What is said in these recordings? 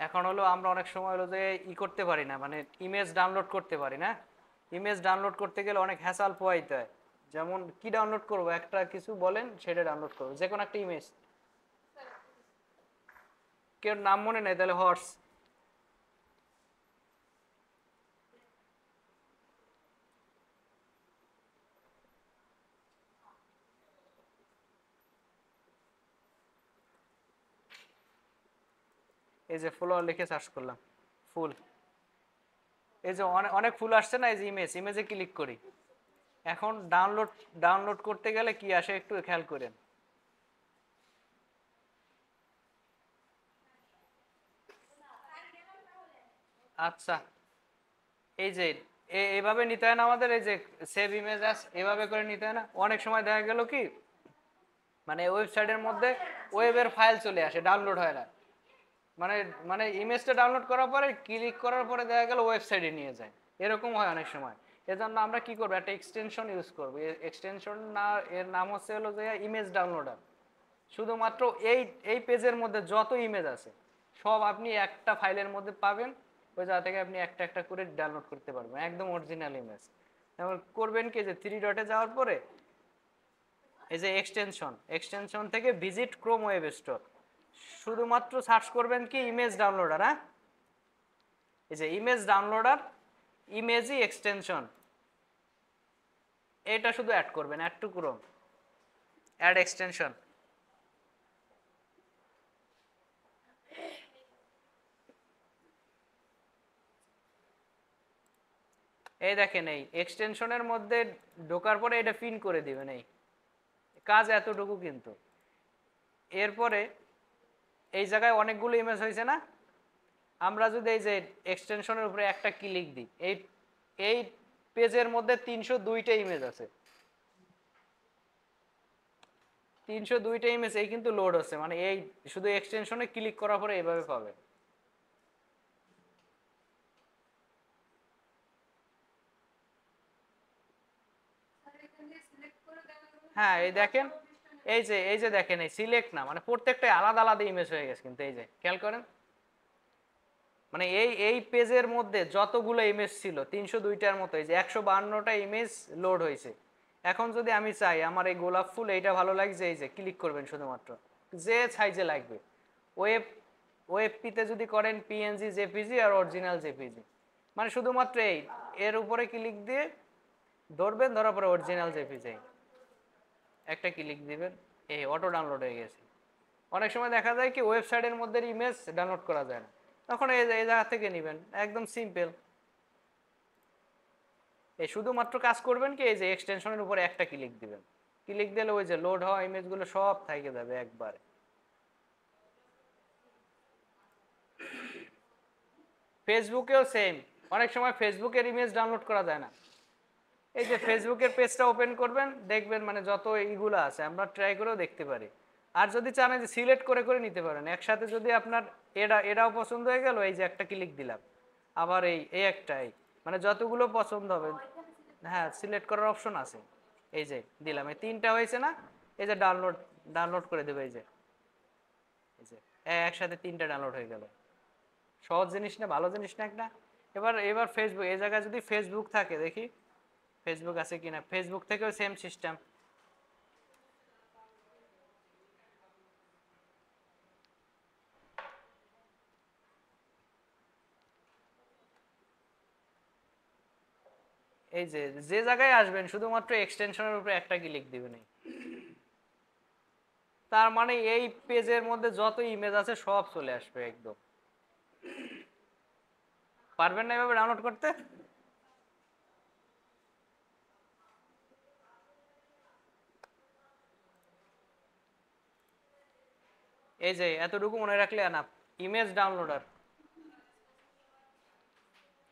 এখন হলো আমরা অনেক সময় হলো যে করতে পারি না, মানে ইমেজ ডাউনলোড করতে পারি না। ইমেজ ডাউনলোড করতে গেলে অনেক হ্যাসাল পোহাইতে হয়। যেমন কি ডাউনলোড করব, একটা কিছু বলেন, সেটা ডাউনলোড করবো, যে কোনো একটা ইমেজ। কেউ নাম মনে নেই, তাহলে হর্স। এই যে ফলোয়ার লিখে সার্চ করলাম, ফুল। এই যে অনেক অনেক ফুল আসছে না, এই যে ইমেজে ক্লিক করি। এখন ডাউনলোড ডাউনলোড করতে গেলে কি আসে একটু খেয়াল করেন। আচ্ছা, এই যে এইভাবে নিতে হয় না আমাদের, এই যে সেভ ইমেজ আস এভাবে করে নিতে হয় না। অনেক সময় দেখা গেল কি, মানে ওয়েবসাইটের মধ্যে ওয়েবের ফাইল চলে আসে, ডাউনলোড হয় না। মানে মানে ইমেজটা ডাউনলোড করার পরে ক্লিক করার পরে দেখা গেল ওয়েবসাইটে নিয়ে যায়, এরকম হয় অনেক সময়। এজন্য আমরা কি করবো, একটা এক্সটেনশন ইউজ করবো। এক্সটেনশন না, এর নাম হচ্ছে হলো যে ইমেজ ডাউনলোডার। শুধুমাত্র এই এই পেজের মধ্যে যত ইমেজ আছে সব আপনি একটা ফাইলের মধ্যে পাবেন। ওই জায়গা থেকে আপনি একটা একটা করে ডাউনলোড করতে পারবেন, একদম অরিজিনাল ইমেজ। এবার করবেন কি, যে থ্রি ডটে যাওয়ার পরে এই যে এক্সটেনশন থেকে ভিজিট ক্রোম ওয়েব স্টোর, শুধুমাত্র সার্চ করবেন কি ইমেজ ডাউনলোডার। হ্যাঁ, এই যে ইমেজ ডাউনলোডার, ইমেজই এক্সটেনশন, এটা শুধু অ্যাড করবেন, add to Chrome, add extension. এই দেখেন, এই এক্সটেনশনের মধ্যে ঢোকার পরে এটা পিন করে দিবেন। এই কাজ এতটুকু কিন্তু। এরপরে এই জায়গায় অনেকগুলো ইমেজ হয়েছে না, আমরা যদি এই যে এক্সটেনশনের উপরে একটা ক্লিক দিই, এই এই পেজের মধ্যে 302টা ইমেজ আছে। 302টা ইমেজ এই কিন্তু লোড হচ্ছে, মানে এই শুধু এক্সটেনশনে ক্লিক করার পরে এইভাবে পাবে। হ্যাঁ, এই দেখেন, এই যে দেখেন, এই সিলেক্ট না, মানে প্রত্যেকটা আলাদা আলাদা ইমেজ হয়ে গেছে কিন্তু। এই যে খেয়াল করেন, মানে এই পেজের মধ্যে যতগুলো ইমেজ ছিল 302টার মতো, এই যে 152টা ইমেজ লোড হয়েছে। এখন যদি আমি চাই আমার এই গোলাপ ফুল এইটা ভালো লাগছে, এই যে ক্লিক করবেন শুধুমাত্র, যে সাইজে লাগবে। ওয়েব ওয়েবপিতে যদি করেন পিএনজি, জেপিজি আর অরিজিনাল জেপিজি, মানে শুধুমাত্র এর উপরে ক্লিক দিয়ে ধরবেন, ধরার পরে অরিজিনাল জেপিজি একটা ক্লিক দিবেন, এই অটো ডাউনলোড হয়ে গেছে। অনেক সময় দেখা যায় কি ওয়েবসাইটের মধ্যে ইমেজ ডাউনলোড করা যায় না, তখন এই জায়গা থেকে নেবেন, একদম সিম্পল। এই শুধুমাত্র কাজ করবেন কি, এই যে এক্সটেনশনের উপরে একটা ক্লিক দিবেন, ক্লিক দিলে ওই যে লোড হওয়া ইমেজগুলো সব থেকে যাবে একবারে। ফেসবুকেও সেম, অনেক সময় ফেসবুকের ইমেজ ডাউনলোড করা যায় না। এই যে ফেসবুকের পেজটা ওপেন করবেন, দেখবেন মানে যত এইগুলো আছে আমরা ট্রাই করেও দেখতে পারি। আর যদি চান যে সিলেক্ট করে করে নিতে পারেন একসাথে, যদি আপনার এটাও পছন্দ হয়ে গেল, এই যে একটা ক্লিক দিলাম, আবার এই এই একটাই, মানে যতগুলো পছন্দ হবে। হ্যাঁ, সিলেক্ট করার অপশন আছে, এই যে দিলাম, এই তিনটা হয়েছে না, এই যে ডাউনলোড ডাউনলোড করে দেবে, এই যে একসাথে তিনটা ডাউনলোড হয়ে গেল। সহজ জিনিস না, ভালো জিনিস না একটা। এবার এবার ফেসবুক, এই জায়গায় যদি ফেসবুক থাকে, দেখি ফেসবুক আছে কিনা। ফেসবুক থেকেও সেম সিস্টেম। এই যে যে জায়গায় আসবেন শুধুমাত্র এক্সটেনশনের উপরে একটা ক্লিক দিবেন, তার মানে এই পেজের মধ্যে যত ইমেজ আছে সব চলে আসবে একদম। পারবেন না এভাবে ডাউনলোড করতে? এই যে এতটুকু মনে রাখলে এনাফ, ইমেজ ডাউনলোডার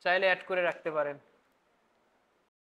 চাইলে অ্যাড করে রাখতে পারেন।